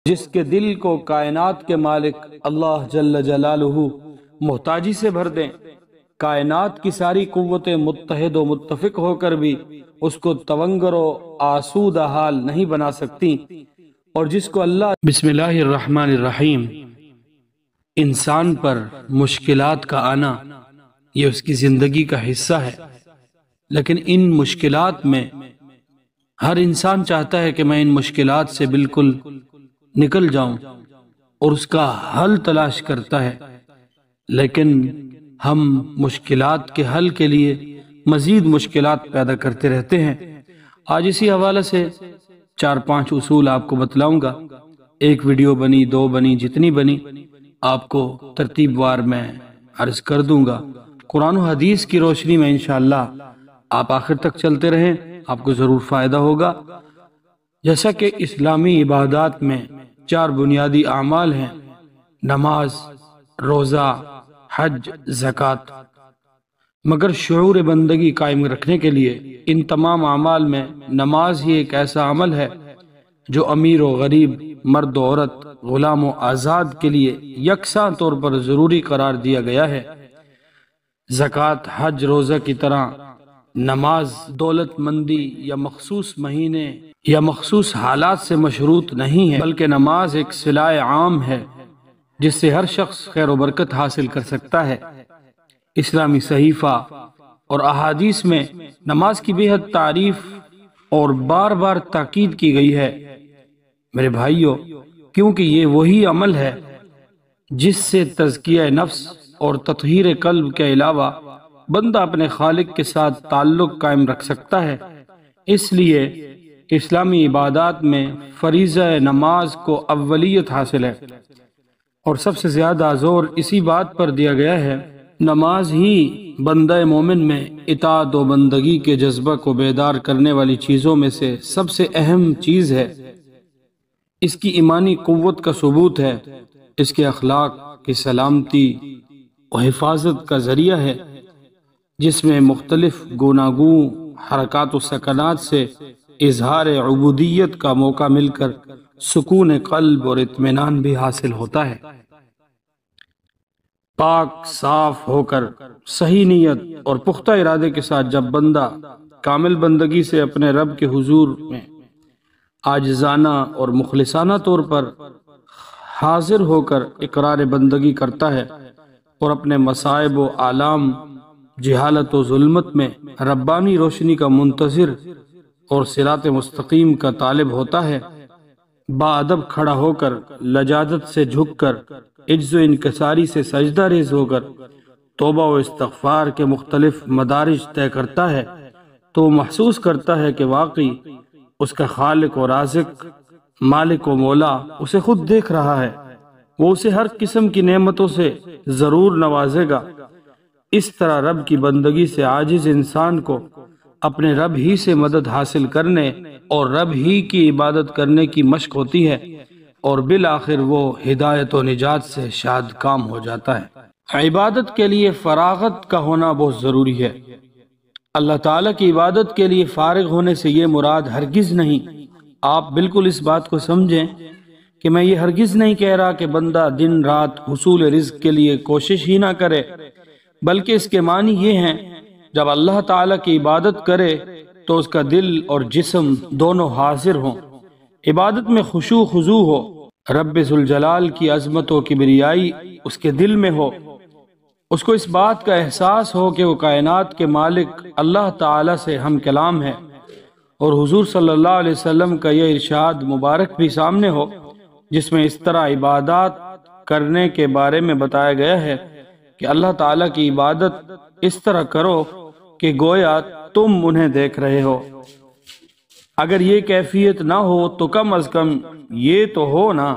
جس کے دل کو کائنات کے مالک اللہ جل جلالہ محتاجی سے بھر دیں، کائنات کی ساری قوتیں متحد و متفق ہو کر بھی اس کو تونگر و آسودہ حال نہیں بنا سکتی، اور جس کو اللہ بسم اللہ الرحمن الرحیم انسان پر مشکلات کا آنا یہ اس کی زندگی کا حصہ ہے، لیکن ان مشکلات میں ہر انسان چاہتا ہے کہ میں ان مشکلات سے بالکل نکل جاؤں اور اس کا حل تلاش کرتا ہے، لیکن ہم مشکلات کے حل کے لیے مزید مشکلات پیدا کرتے رہتے ہیں۔ آج اسی حوالے سے 4-5 اصول آپ کو بتلاؤں گا، ایک ویڈیو بنی، 2 بنی، جتنی بنی آپ کو ترتیب وار میں عرض کر دوں گا۔ قرآن و حدیث کی روشنی میں انشاءاللہ آپ آخر تک چلتے رہیں، آپ کو ضرور فائدہ ہوگا۔ جیسا کہ اسلامی عبادات میں 4 بنیادی اعمال ہیں، نماز، روزہ، حج، زکوٰۃ، مگر شعور بندگی قائم رکھنے کے لیے ان تمام اعمال میں نماز ہی ایک ایسا عمل ہے جو امیر و غریب، مرد و عورت، غلام و آزاد کے لیے یکساں طور پر ضروری قرار دیا گیا ہے۔ زکوٰۃ، حج، روزہ کی طرح نماز دولت مندی یا مخصوص مہینے یا مخصوص حالات سے مشروط نہیں ہے، بلکہ نماز ایک صلاح عام ہے جس سے ہر شخص خیر و برکت حاصل کر سکتا ہے۔ اسلامی صحیفہ اور احادیث میں نماز کی بے حد تعریف اور بار بار تاکید کی گئی ہے میرے بھائیوں، کیونکہ یہ وہی عمل ہے جس سے تزکیہ نفس اور تطہیر قلب کے علاوہ بندہ اپنے خالق کے ساتھ تعلق قائم رکھ سکتا ہے۔ اس لیے اسلامی عبادات میں فریضہ نماز کو اولیت حاصل ہے، اور سب سے زیادہ زور اسی بات پر دیا گیا ہے۔ نماز ہی بندہ مومن میں اطاعت و بندگی کے جذبہ کو بیدار کرنے والی چیزوں میں سے سب سے اہم چیز ہے۔ اس کی ایمانی قوت کا ثبوت ہے، اس کے اخلاق کی سلامتی و حفاظت کا ذریعہ ہے، جس میں مختلف گوناگوں حرکات و سکنات سے اظہار عبودیت کا موقع مل کر سکون قلب اور اطمینان بھی حاصل ہوتا ہے۔ پاک صاف ہو کر صحیح نیت اور پختہ ارادے کے ساتھ جب بندہ کامل بندگی سے اپنے رب کے حضور میں عاجزانہ اور مخلصانہ طور پر حاضر ہو کر اقرار بندگی کرتا ہے اور اپنے مصائب و آلام، جہالت و ظلمت میں ربانی روشنی کا منتظر اور صراط مستقیم کا طالب ہوتا ہے، باادب کھڑا ہو کر، لجاجت سے جھک کر، عجز و انکساری سے سجدہ ریز ہو کر توبہ و استغفار کے مختلف مدارج طے کرتا ہے، تو وہ محسوس کرتا ہے کہ واقعی اس کا خالق و رازق، مالک و مولا اسے خود دیکھ رہا ہے، وہ اسے ہر قسم کی نعمتوں سے ضرور نوازے گا۔ اس طرح رب کی بندگی سے عاجز انسان کو اپنے رب ہی سے مدد حاصل کرنے اور رب ہی کی عبادت کرنے کی مشق ہوتی ہے، اور بالآخر وہ ہدایت و نجات سے شاد کام ہو جاتا ہے۔ عبادت کے لیے فراغت کا ہونا بہت ضروری ہے۔ اللہ تعالیٰ کی عبادت کے لیے فارغ ہونے سے یہ مراد ہرگز نہیں، آپ بالکل اس بات کو سمجھیں کہ میں یہ ہرگز نہیں کہہ رہا کہ بندہ دن رات حصول رزق کے لیے کوشش ہی نہ کرے، بلکہ اس کے معنی یہ ہیں جب اللہ تعالیٰ کی عبادت کرے تو اس کا دل اور جسم دونوں حاضر ہوں، عبادت میں خشوع خضوع ہو، رب ذوالجلال کی عظمت و کبریائی اس کے دل میں ہو، اس کو اس بات کا احساس ہو کہ وہ کائنات کے مالک اللہ تعالیٰ سے ہم کلام ہے، اور حضور صلی اللہ علیہ وسلم کا یہ ارشاد مبارک بھی سامنے ہو جس میں اس طرح عبادات کرنے کے بارے میں بتایا گیا ہے کہ اللہ تعالیٰ کی عبادت اس طرح کرو کہ گویا تم انہیں دیکھ رہے ہو۔ اگر یہ کیفیت نہ ہو تو کم از کم یہ تو ہو نا،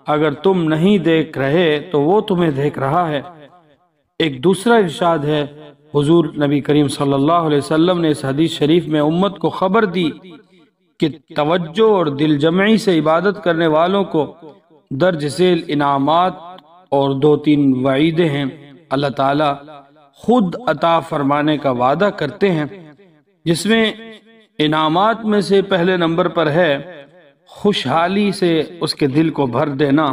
اگر تم نہیں دیکھ رہے تو وہ تمہیں دیکھ رہا ہے۔ ایک دوسرا ارشاد ہے، حضور نبی کریم صلی اللہ علیہ وسلم نے اس حدیث شریف میں امت کو خبر دی کہ توجہ اور دل جمعی سے عبادت کرنے والوں کو درج ذیل انعامات اور 2-3 وعیدیں ہیں۔ اللہ تعالیٰ خود عطا فرمانے کا وعدہ کرتے ہیں، جس میں انعامات میں سے پہلے نمبر پر ہے خوشحالی سے اس کے دل کو بھر دینا۔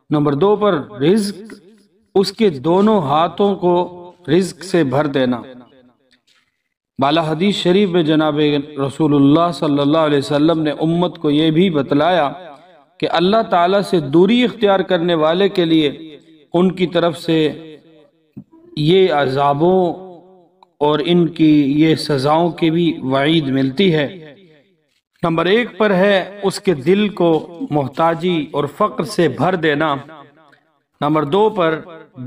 نمبر 2 پر رزق، اس کے دونوں ہاتھوں کو رزق سے بھر دینا۔ بالا حدیث شریف میں جناب رسول اللہ صلی اللہ علیہ وسلم نے امت کو یہ بھی بتلایا کہ اللہ تعالیٰ سے دوری اختیار کرنے والے کے لیے ان کی طرف سے یہ عذابوں اور ان کی یہ سزاؤں کی بھی وعید ملتی ہے۔ نمبر 1 پر ہے اس کے دل کو محتاجی اور فقر سے بھر دینا۔ نمبر 2 پر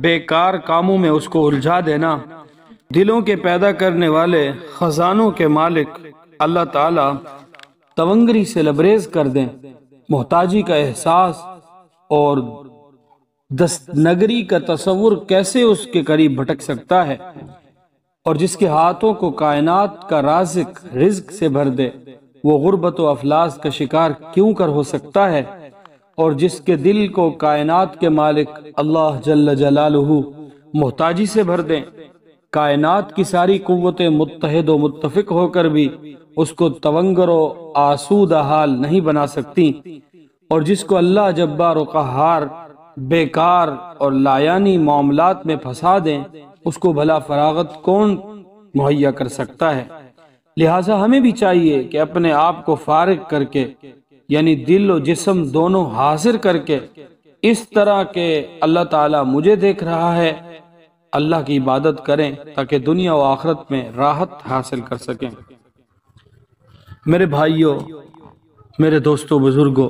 بیکار کاموں میں اس کو الجھا دینا۔ دلوں کے پیدا کرنے والے، خزانوں کے مالک اللہ تعالیٰ تونگری سے لبریز کر دیں۔ محتاجی کا احساس اور دست نگری کا تصور کیسے اس کے قریب بھٹک سکتا ہے؟ اور جس کے ہاتھوں کو کائنات کا رازق رزق سے بھر دے، وہ غربت و افلاس کا شکار کیوں کر ہو سکتا ہے؟ اور جس کے دل کو کائنات کے مالک اللہ جل جلالہ محتاجی سے بھر دیں، کائنات کی ساری قوتیں متحد و متفق ہو کر بھی اس کو تونگر و آسودہ حال نہیں بنا سکتی، اور جس کو اللہ جبار و قہار بیکار اور لایانی معاملات میں پھنسا دیں، اس کو بھلا فراغت کون مہیا کر سکتا ہے؟ لہٰذا ہمیں بھی چاہیے کہ اپنے آپ کو فارغ کر کے، یعنی دل و جسم دونوں حاضر کر کے، اس طرح کہ اللہ تعالیٰ مجھے دیکھ رہا ہے، اللہ کی عبادت کریں تاکہ دنیا و آخرت میں راحت حاصل کر سکیں۔ میرے بھائیوں، میرے دوستوں، بزرگوں،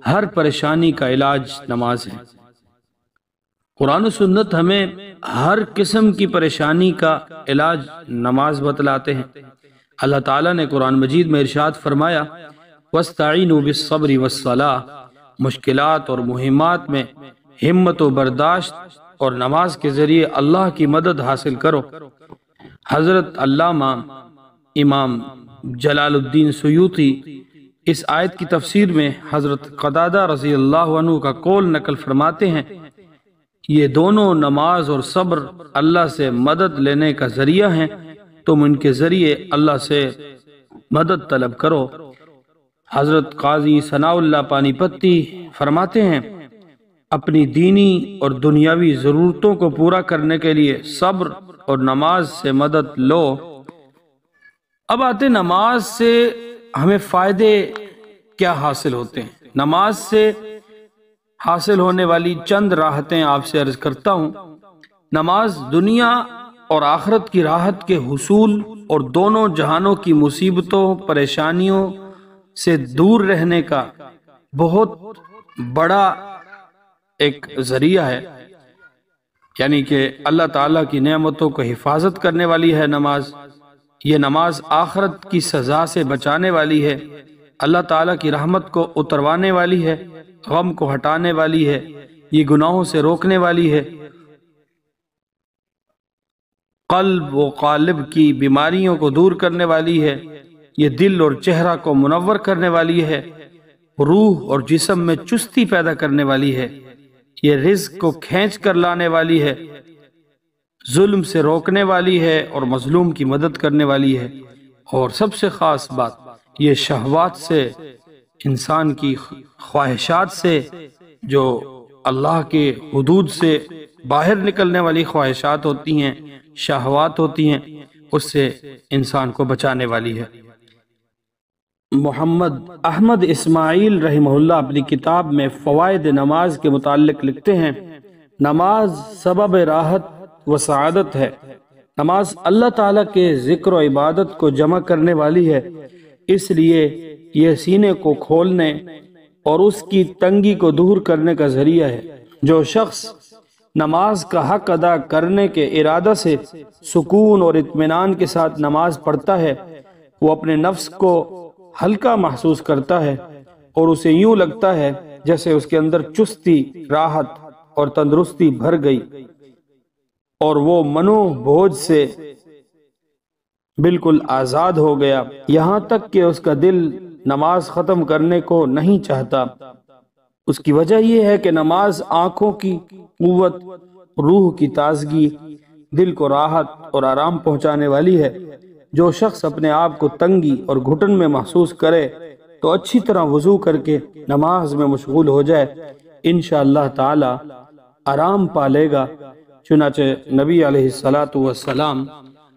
ہر پریشانی کا علاج نماز ہے۔ قرآن و سنت ہمیں ہر قسم کی پریشانی کا علاج نماز بتلاتے ہیں۔ اللہ تعالیٰ نے قرآن مجید میں ارشاد فرمایا، وَاسْتَعِينُوا بِالصَّبْرِ وَالصَّلَاةِ، مشکلات اور مہمات میں ہمت و برداشت اور نماز کے ذریعے اللہ کی مدد حاصل کرو۔ حضرت علامہ امام جلال الدین سیوطی اس آیت کی تفسیر میں حضرت قتادہ رضی اللہ عنہ کا قول نقل فرماتے ہیں، یہ دونوں نماز اور صبر اللہ سے مدد لینے کا ذریعہ ہیں، تم ان کے ذریعے اللہ سے مدد طلب کرو۔ حضرت قاضی ثناء اللہ پانی پتی فرماتے ہیں، اپنی دینی اور دنیاوی ضرورتوں کو پورا کرنے کے لیے صبر اور نماز سے مدد لو۔ اب آتے نماز سے ہمیں فائدے کیا حاصل ہوتے ہیں۔ نماز سے حاصل ہونے والی چند راحتیں آپ سے عرض کرتا ہوں۔ نماز دنیا اور آخرت کی راحت کے حصول اور دونوں جہانوں کی مصیبتوں پریشانیوں سے دور رہنے کا بہت بڑا ایک ذریعہ ہے، یعنی کہ اللہ تعالیٰ کی نعمتوں کو حفاظت کرنے والی ہے نماز۔ یہ نماز آخرت کی سزا سے بچانے والی ہے، اللہ تعالیٰ کی رحمت کو اتروانے والی ہے، غم کو ہٹانے والی ہے، یہ گناہوں سے روکنے والی ہے، قلب و قالب کی بیماریوں کو دور کرنے والی ہے، یہ دل اور چہرہ کو منور کرنے والی ہے، روح اور جسم میں چستی پیدا کرنے والی ہے، یہ رزق کو کھینچ کر لانے والی ہے، ظلم سے روکنے والی ہے اور مظلوم کی مدد کرنے والی ہے، اور سب سے خاص بات یہ شہوات سے، انسان کی خواہشات سے، جو اللہ کے حدود سے باہر نکلنے والی خواہشات ہوتی ہیں، شہوات ہوتی ہیں، اس سے انسان کو بچانے والی ہے۔ محمد احمد اسماعیل رحمہ اللہ اپنی کتاب میں فوائد نماز کے متعلق لکھتے ہیں، نماز سبب راحت و سعادت ہے۔ نماز اللہ تعالیٰ کے ذکر و عبادت کو جمع کرنے والی ہے، اس لیے یہ سینے کو کھولنے اور اس کی تنگی کو دور کرنے کا ذریعہ ہے۔ جو شخص نماز کا حق ادا کرنے کے ارادہ سے سکون اور اطمینان کے ساتھ نماز پڑھتا ہے، وہ اپنے نفس کو ہلکا محسوس کرتا ہے اور اسے یوں لگتا ہے جیسے اس کے اندر چستی، راحت اور تندرستی بھر گئی، اور وہ منو بوجھ سے بالکل آزاد ہو گیا، یہاں تک کہ اس کا دل نماز ختم کرنے کو نہیں چاہتا۔ اس کی وجہ یہ ہے کہ نماز آنکھوں کی قوت، روح کی تازگی، دل کو راحت اور آرام پہنچانے والی ہے۔ جو شخص اپنے آپ کو تنگی اور گھٹن میں محسوس کرے تو اچھی طرح وضو کر کے نماز میں مشغول ہو جائے، انشاءاللہ تعالی آرام پالے گا۔ چنانچہ نبی علیہ السلام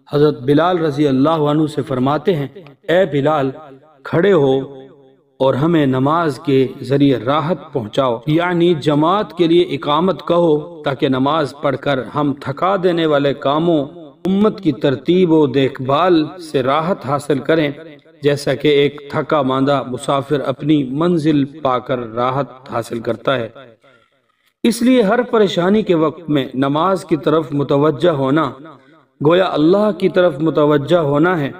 حضرت بلال رضی اللہ عنہ سے فرماتے ہیں، اے بلال کھڑے ہو اور ہمیں نماز کے ذریعے راحت پہنچاؤ، یعنی جماعت کے لیے اقامت کہو تاکہ نماز پڑھ کر ہم تھکا دینے والے کاموں امت کی ترتیب و دیکھ بھال سے راحت حاصل کریں، جیسا کہ ایک تھکا ماندہ مسافر اپنی منزل پا کر راحت حاصل کرتا ہے۔ اس لیے ہر پریشانی کے وقت میں نماز کی طرف متوجہ ہونا گویا اللہ کی طرف متوجہ ہونا ہے،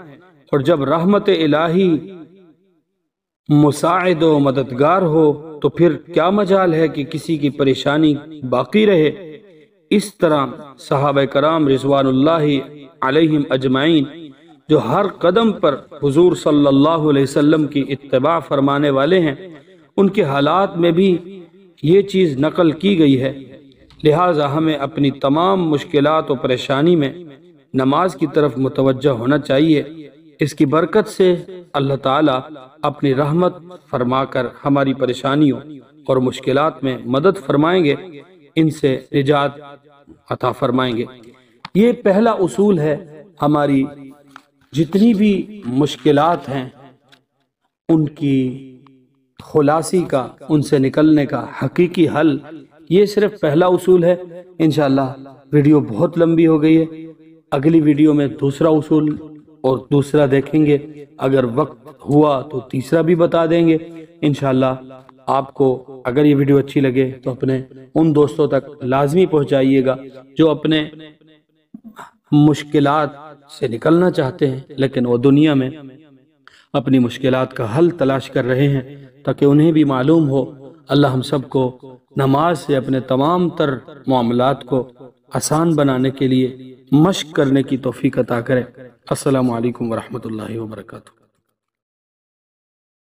اور جب رحمت الہی مساعد و مددگار ہو تو پھر کیا مجال ہے کہ کسی کی پریشانی باقی رہے۔ اس طرح صحابہ کرام رضوان اللہ علیہم اجمعین جو ہر قدم پر حضور صلی اللہ علیہ وسلم کی اتباع فرمانے والے ہیں، ان کے حالات میں بھی یہ چیز نقل کی گئی ہے، لہٰذا ہمیں اپنی تمام مشکلات و پریشانی میں نماز کی طرف متوجہ ہونا چاہیے۔ اس کی برکت سے اللہ تعالیٰ اپنی رحمت فرما کر ہماری پریشانیوں اور مشکلات میں مدد فرمائیں گے، ان سے نجات عطا فرمائیں گے۔ یہ پہلا اصول ہے، ہماری جتنی بھی مشکلات ہیں ان کی خلاصی کا، ان سے نکلنے کا حقیقی حل، یہ صرف پہلا اصول ہے۔ انشاءاللہ ویڈیو بہت لمبی ہو گئی ہے، اگلی ویڈیو میں دوسرا اصول اور دوسرا دیکھیں گے، اگر وقت ہوا تو تیسرا بھی بتا دیں گے انشاءاللہ۔ آپ کو اگر یہ ویڈیو اچھی لگے تو اپنے ان دوستوں تک لازمی پہنچائیے گا جو اپنے مشکلات سے نکلنا چاہتے ہیں لیکن وہ دنیا میں اپنی مشکلات کا حل تلاش کر رہے ہیں، تاکہ انہیں بھی معلوم ہو۔ اللہ ہم سب کو نماز سے اپنے تمام تر معاملات کو آسان بنانے کے لیے مشق کرنے کی توفیق عطا کرے۔ السلام علیکم ورحمۃ اللہ وبرکاتہ۔